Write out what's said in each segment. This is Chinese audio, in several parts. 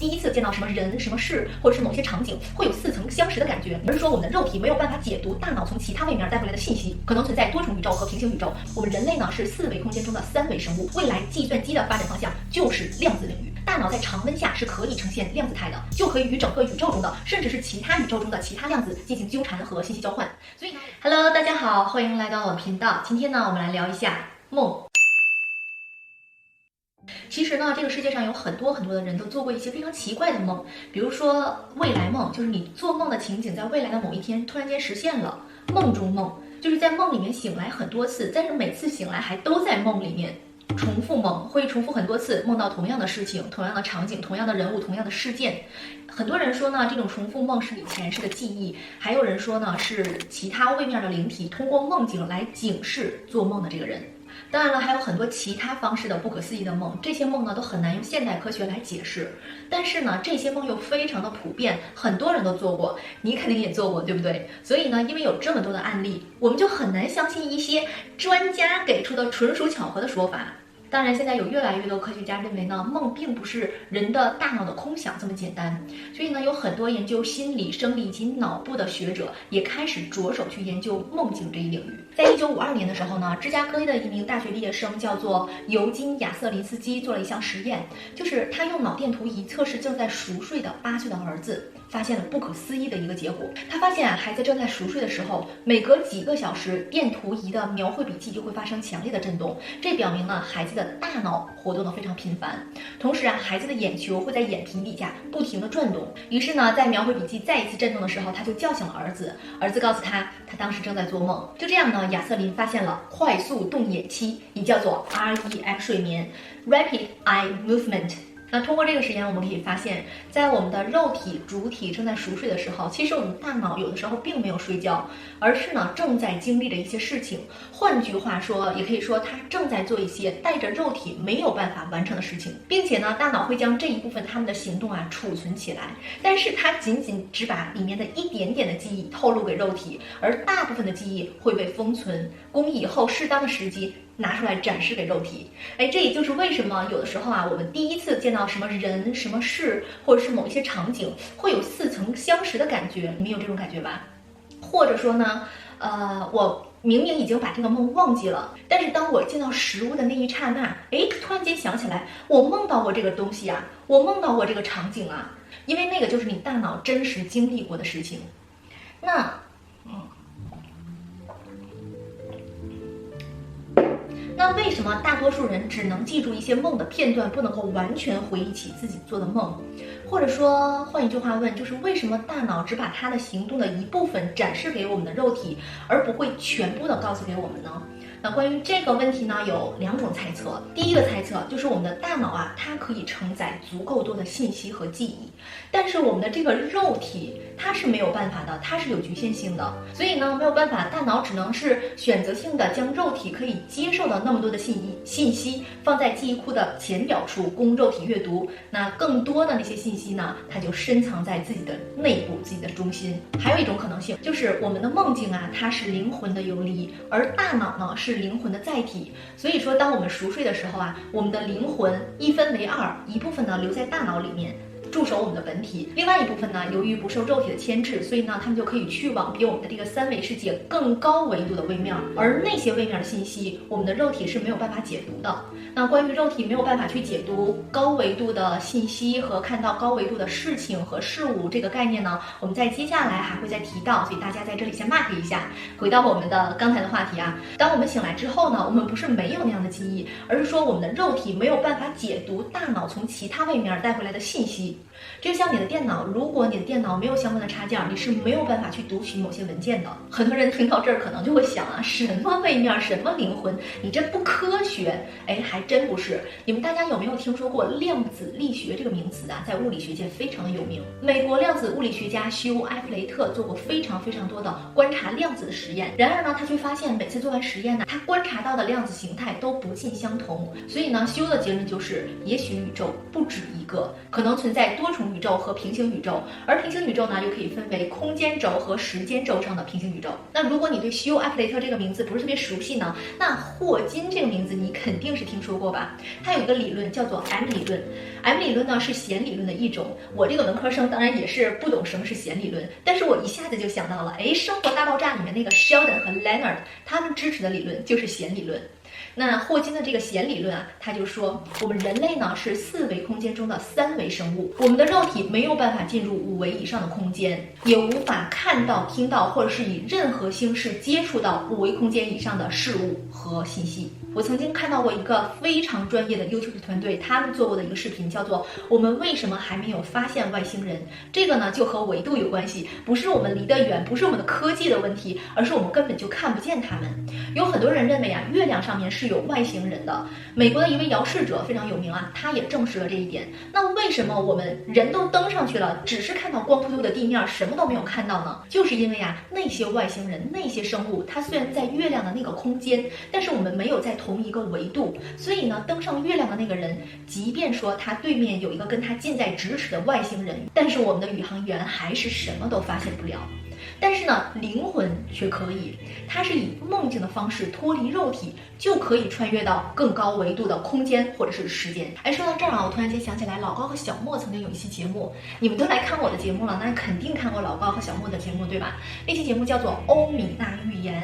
第一次见到什么人、什么事，或者是某些场景，会有似曾相识的感觉，而是说我们的肉体没有办法解读大脑从其他位面带回来的信息，可能存在多重宇宙和平行宇宙。我们人类呢是4维空间中的3维生物，未来计算机的发展方向就是量子领域。大脑在常温下是可以呈现量子态的，就可以与整个宇宙中的，甚至是其他宇宙中的其他量子进行纠缠和信息交换。所以呢 ，Hello， 大家好，欢迎来到我的频道。今天呢，我们来聊一下梦。其实呢，这个世界上有很多的人都做过一些非常奇怪的梦，比如说未来梦，就是你做梦的情景在未来的某一天突然间实现了。梦中梦，就是在梦里面醒来很多次，但是每次醒来还都在梦里面。重复梦会重复很多次，梦到同样的事情、同样的场景、同样的人物、同样的事件。很多人说呢，这种重复梦是你前世的记忆，还有人说呢，是其他位面的灵体通过梦境来警示做梦的这个人。当然了，还有很多其他方式的不可思议的梦，这些梦呢都很难用现代科学来解释。但是呢，这些梦又非常的普遍，很多人都做过，你肯定也做过，对不对？所以呢，因为有这么多的案例，我们就很难相信一些专家给出的纯属巧合的说法。当然，现在有越来越多科学家认为呢，梦并不是人的大脑的空想这么简单，所以呢，有很多研究心理、生理以及脑部的学者也开始着手去研究梦境这一领域。在1952年的时候呢，芝加哥的一名大学毕业生叫做尤金·亚瑟林斯基做了一项实验，就是他用脑电图仪测试正在熟睡的8岁的儿子。发现了不可思议的一个结果，他发现孩子正在熟睡的时候，每隔几个小时，电图仪的描绘笔记就会发生强烈的震动，这表明了孩子的大脑活动的非常频繁。同时孩子的眼球会在眼皮底下不停的转动。于是呢，在描绘笔记再一次震动的时候，他就叫醒了儿子，儿子告诉他，他当时正在做梦。就这样呢，亚瑟林发现了快速动眼期，也叫做 REM 睡眠 （Rapid Eye Movement）。那通过这个实验，我们可以发现，在我们的肉体主体正在熟睡的时候，其实我们大脑有的时候并没有睡觉，而是呢正在经历着一些事情。换句话说，也可以说它正在做一些带着肉体没有办法完成的事情，并且呢，大脑会将这一部分他们的行动储存起来，但是它仅只把里面的一点点的记忆透露给肉体，而大部分的记忆会被封存，供以后适当的时机拿出来展示给肉体。这也就是为什么有的时候我们第一次见到什么人、什么事，或者是某一些场景，会有似曾相识的感觉。你们有这种感觉吧？或者说呢，我明明已经把这个梦忘记了，但是当我见到实物的那一刹那，突然间想起来，我梦到过这个东西我梦到过这个场景因为那个就是你大脑真实经历过的事情。那为什么大多数人只能记住一些梦的片段，不能够完全回忆起自己做的梦？或者说，换一句话问，就是为什么大脑只把它的行动的一部分展示给我们的肉体，而不会全部的告诉给我们呢？那关于这个问题呢，有2种猜测。第一个猜测就是我们的大脑它可以承载足够多的信息和记忆，但是我们的这个肉体它是没有办法的，它是有局限性的，所以呢没有办法，大脑只能是选择性的将肉体可以接受的那么多的信息放在记忆库的浅表处供肉体阅读，那更多的那些信息呢，它就深藏在自己的内部、自己的中心。还有一种可能性就是我们的梦境它是灵魂的游离，而大脑呢是灵魂的载体。所以说当我们熟睡的时候我们的灵魂一分为2，一部分呢留在大脑里面驻守我们的本体，另外一部分呢，由于不受肉体的牵制，所以呢，他们就可以去往比我们的这个3维世界更高维度的位面，而那些位面的信息，我们的肉体是没有办法解读的。那关于肉体没有办法去解读高维度的信息和看到高维度的事情和事物这个概念呢，我们在接下来还会再提到，所以大家在这里先 mark 一下。回到我们的刚才的话题当我们醒来之后呢，我们不是没有那样的记忆，而是说我们的肉体没有办法解读大脑从其他位面带回来的信息。就像你的电脑，如果你的电脑没有相关的插件，你是没有办法去读取某些文件的。很多人听到这儿可能就会想什么位面，什么灵魂，你这不科学。还真不是。你们大家有没有听说过量子力学这个名词在物理学界非常的有名。美国量子物理学家休·埃弗雷特做过非常多的观察量子的实验，然而呢，他却发现每次做完实验他观察到的量子形态都不尽相同。所以呢，休的结论就是，也许宇宙不止一个，可能存在多重宇宙和平行宇宙，而平行宇宙呢又可以分为空间轴和时间轴上的平行宇宙。那如果你对休·埃弗雷特这个名字不是特别熟悉呢，那霍金这个名字你肯定是听说说过吧？它有一个理论叫做 M 理论。M 理论呢是弦理论的一种。我这个文科生当然也是不懂什么是弦理论，但是我一下子就想到了，哎，《生活大爆炸》里面那个 Sheldon 和 Leonard 他们支持的理论就是弦理论。那霍金的这个弦理论啊，他就说我们人类呢是4维空间中的3维生物，我们的肉体没有办法进入5维以上的空间，也无法看到、听到或者是以任何形式接触到5维空间以上的事物和信息。我曾经看到过一个非常专业的 YouTube 团队，他们做过的一个视频叫做我们为什么还没有发现外星人。这个呢就和维度有关系，不是我们离得远，不是我们的科技的问题，而是我们根本就看不见他们。有很多人认为啊，月亮上面是有外星人的。美国的一位遥视者非常有名啊，他也证实了这一点。那为什么我们人都登上去了，只是看到光秃秃的地面，什么都没有看到呢？就是因为啊，那些外星人、那些生物，它虽然在月亮的那个空间，但是我们没有在同一个维度，所以呢，登上月亮的那个人，即便说他对面有一个跟他近在咫尺的外星人，但是我们的宇航员还是什么都发现不了。但是呢，灵魂却可以，它是以梦境的方式脱离肉体，就可以穿越到更高维度的空间或者是时间。哎，说到这儿啊，我突然间想起来，老高和小莫曾经有一期节目，你们都来看我的节目了，那肯定看过老高和小莫的节目，对吧？那期节目叫做《欧米娜预言》。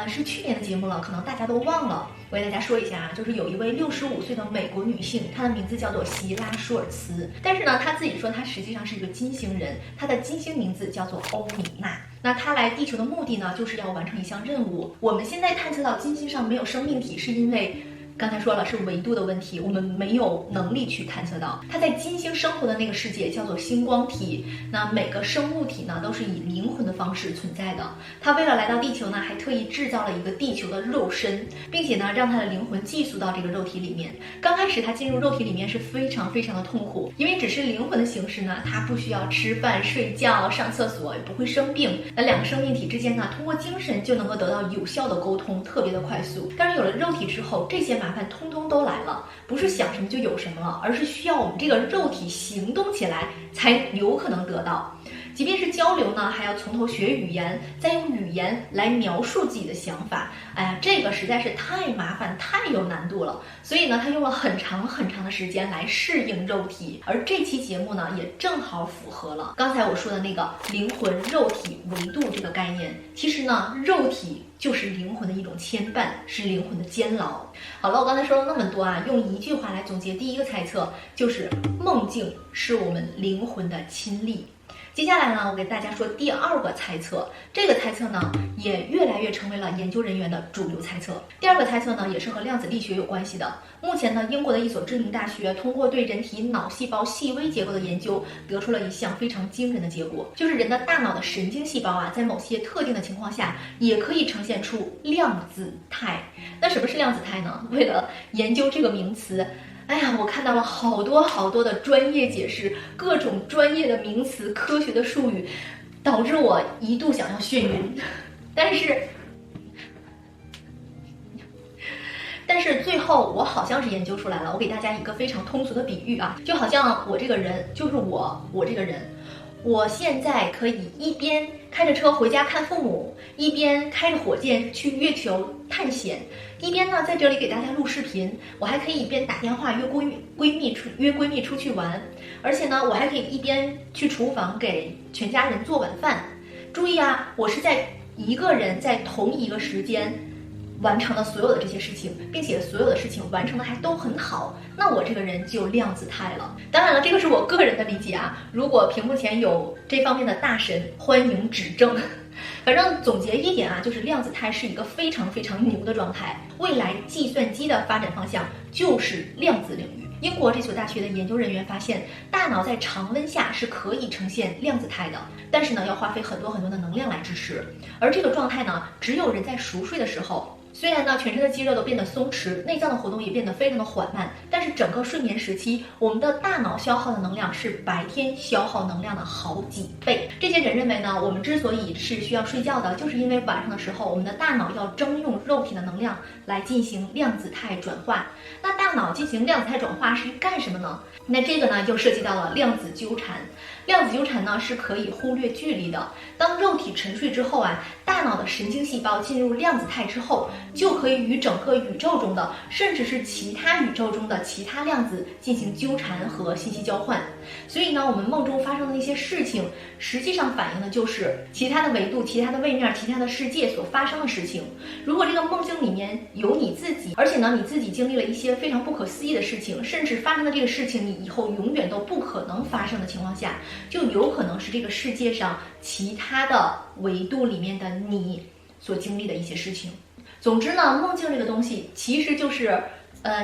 是去年的节目了，可能大家都忘了。我给大家说一下啊，就是有一位65岁的美国女性，她的名字叫做希拉舒尔茨，但是呢，她自己说她实际上是一个金星人，她的金星名字叫做欧米娜。那她来地球的目的呢，就是要完成一项任务。我们现在探测到金星上没有生命体，是因为刚才说了是维度的问题，我们没有能力去探测到。它在金星生活的那个世界叫做星光体。那每个生物体呢都是以灵魂的方式存在的。它为了来到地球呢，还特意制造了一个地球的肉身，并且呢让它的灵魂寄宿到这个肉体里面。刚开始它进入肉体里面是非常非常的痛苦，因为只是灵魂的形式呢，它不需要吃饭、睡觉、上厕所，也不会生病。那两个生命体之间呢，通过精神就能够得到有效的沟通，特别的快速。但是有了肉体之后，这些麻烦通通都来了，不是想什么就有什么了，而是需要我们这个肉体行动起来才有可能得到。即便是交流呢，还要从头学语言，再用语言来描述自己的想法。哎呀，这个实在是太麻烦、太有难度了。所以呢，他用了很长很长的时间来适应肉体。而这期节目呢，也正好符合了刚才我说的那个灵魂、肉体、维度这个概念。其实呢，肉体就是灵魂的一种牵绊，是灵魂的监牢。好了，我刚才说了那么多啊，用一句话来总结第一个猜测，就是梦境是我们灵魂的亲历。接下来呢，我给大家说第二个猜测，这个猜测呢也越来越成为了研究人员的主流猜测。第二个猜测呢也是和量子力学有关系的。目前呢，英国的一所知名大学通过对人体脑细胞细微结构的研究，得出了一项非常惊人的结果，就是人的大脑的神经细胞啊，在某些特定的情况下，也可以呈现出量子态。那什么是量子态呢？为了研究这个名词，哎呀，我看到了好多好多的专业解释，各种专业的名词、科学的术语，导致我一度想要眩晕。但是最后我好像是研究出来了，我给大家一个非常通俗的比喻啊，就好像我这个人就是我这个人。我现在可以一边开着车回家看父母，一边开着火箭去月球探险，一边呢在这里给大家录视频。我还可以一边打电话约闺蜜出去玩，而且呢，我还可以一边去厨房给全家人做晚饭。注意啊，我是在一个人在同一个时间完成了所有的这些事情，并且所有的事情完成的还都很好，那我这个人就量子态了。当然了，这个是我个人的理解啊，如果屏幕前有这方面的大神，欢迎指正。反正总结一点啊，就是量子态是一个非常非常牛的状态，未来计算机的发展方向就是量子领域。英国这所大学的研究人员发现，大脑在常温下是可以呈现量子态的，但是呢，要花费很多很多的能量来支持。而这个状态呢，只有人在熟睡的时候，虽然呢全身的肌肉都变得松弛，内脏的活动也变得非常的缓慢，但是整个睡眠时期，我们的大脑消耗的能量是白天消耗能量的好几倍。这些人认为呢，我们之所以是需要睡觉的，就是因为晚上的时候，我们的大脑要征用肉体的能量来进行量子态转化。那大脑进行量子态转化是干什么呢？那这个呢就涉及到了量子纠缠。量子纠缠呢是可以忽略距离的。当肉体沉睡之后啊，大脑的神经细胞进入量子态之后，就可以与整个宇宙中的，甚至是其他宇宙中的其他量子进行纠缠和信息交换。所以呢，我们梦中发生的那些事情，实际上反映的就是其他的维度、其他的位面、其他的世界所发生的事情。如果这个梦境里面有你自己，而且呢，你自己经历了一些非常不可思议的事情，甚至发生的这个事情你以后永远都不可能发生的情况下，就有可能是这个世界上其他的维度里面的你所经历的一些事情。总之呢，梦境这个东西其实就是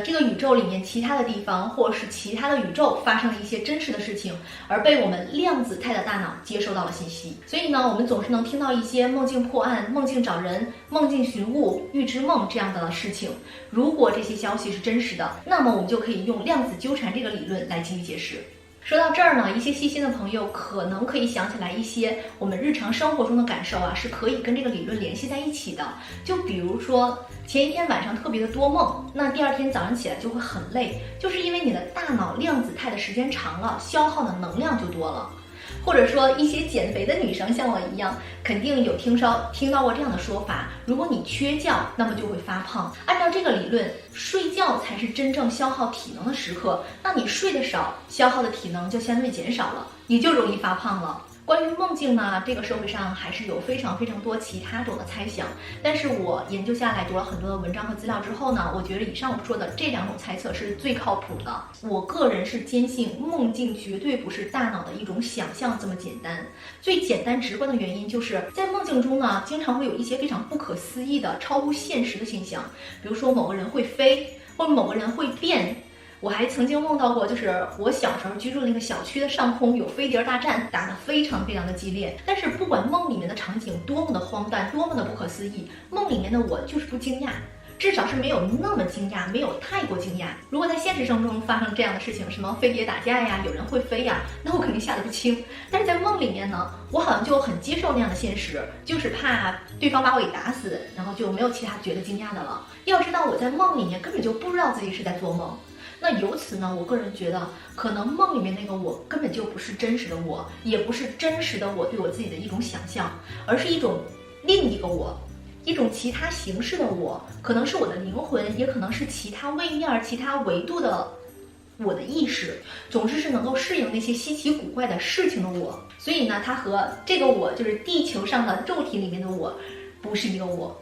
这个宇宙里面其他的地方，或者是其他的宇宙发生了一些真实的事情，而被我们量子态的大脑接收到了信息。所以呢，我们总是能听到一些梦境破案、梦境找人、梦境寻物、预知梦这样的事情。如果这些消息是真实的，那么我们就可以用量子纠缠这个理论来进行解释。说到这儿呢，一些细心的朋友可能可以想起来一些我们日常生活中的感受啊，是可以跟这个理论联系在一起的。就比如说前一天晚上特别的多梦，那第二天早上起来就会很累，就是因为你的大脑量子态的时间长了，消耗的能量就多了。或者说一些减肥的女生像我一样，肯定有听到过这样的说法：如果你缺觉，那么就会发胖。按照这个理论，睡觉才是真正消耗体能的时刻，那你睡得少，消耗的体能就相对减少了，你就容易发胖了。关于梦境呢，这个社会上还是有非常多其他种的猜想，但是我研究下来读了很多的文章和资料之后呢，我觉得以上我说的这两种猜测是最靠谱的。我个人是坚信梦境绝对不是大脑的一种想象这么简单。最简单直观的原因就是在梦境中呢，经常会有一些非常不可思议的超乎现实的现象，比如说某个人会飞，或者某个人会变。我还曾经梦到过，就是我小时候居住的那个小区的上空有飞碟大战，打得非常的激烈。但是不管梦里面的场景多么的荒诞，多么的不可思议，梦里面的我就是不惊讶，至少是没有那么惊讶，没有太过惊讶。如果在现实生活中发生这样的事情，什么飞碟打架呀，有人会飞呀，那我肯定吓得不轻。但是在梦里面呢，我好像就很接受那样的现实，就是怕对方把我给打死，然后就没有其他觉得惊讶的了。要知道我在梦里面根本就不知道自己是在做梦。那由此呢，我个人觉得，可能梦里面那个我根本就不是真实的我，也不是真实的我对我自己的一种想象，而是一种另一个我，一种其他形式的我，可能是我的灵魂，也可能是其他位面、其他维度的我的意识。总之是能够适应那些稀奇古怪的事情的我。所以呢，它和这个我，就是地球上的肉体里面的我，不是一个我。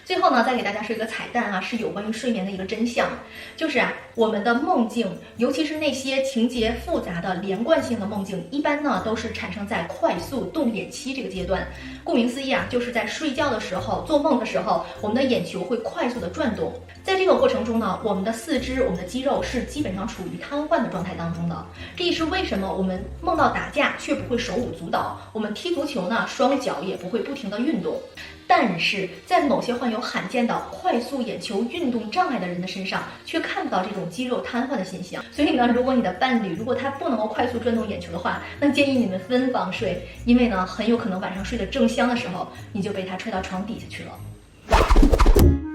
最后呢，再给大家说一个彩蛋啊，是有关于睡眠的一个真相，就是啊，我们的梦境，尤其是那些情节复杂的连贯性的梦境，一般呢都是产生在快速动眼期这个阶段。顾名思义啊，就是在睡觉的时候、做梦的时候，我们的眼球会快速的转动。在这个过程中呢，我们的四肢、我们的肌肉是基本上处于瘫痪的状态当中的。这也是为什么我们梦到打架却不会手舞足蹈，我们踢足球呢，双脚也不会不停的运动。但是在某些患有罕见的快速眼球运动障碍的人的身上，却看不到这种肌肉瘫痪的现象。所以呢，如果你的伴侣他不能够快速转动眼球的话，那建议你们分房睡，因为呢，很有可能晚上睡得正香的时候，你就被他踹到床底下去了。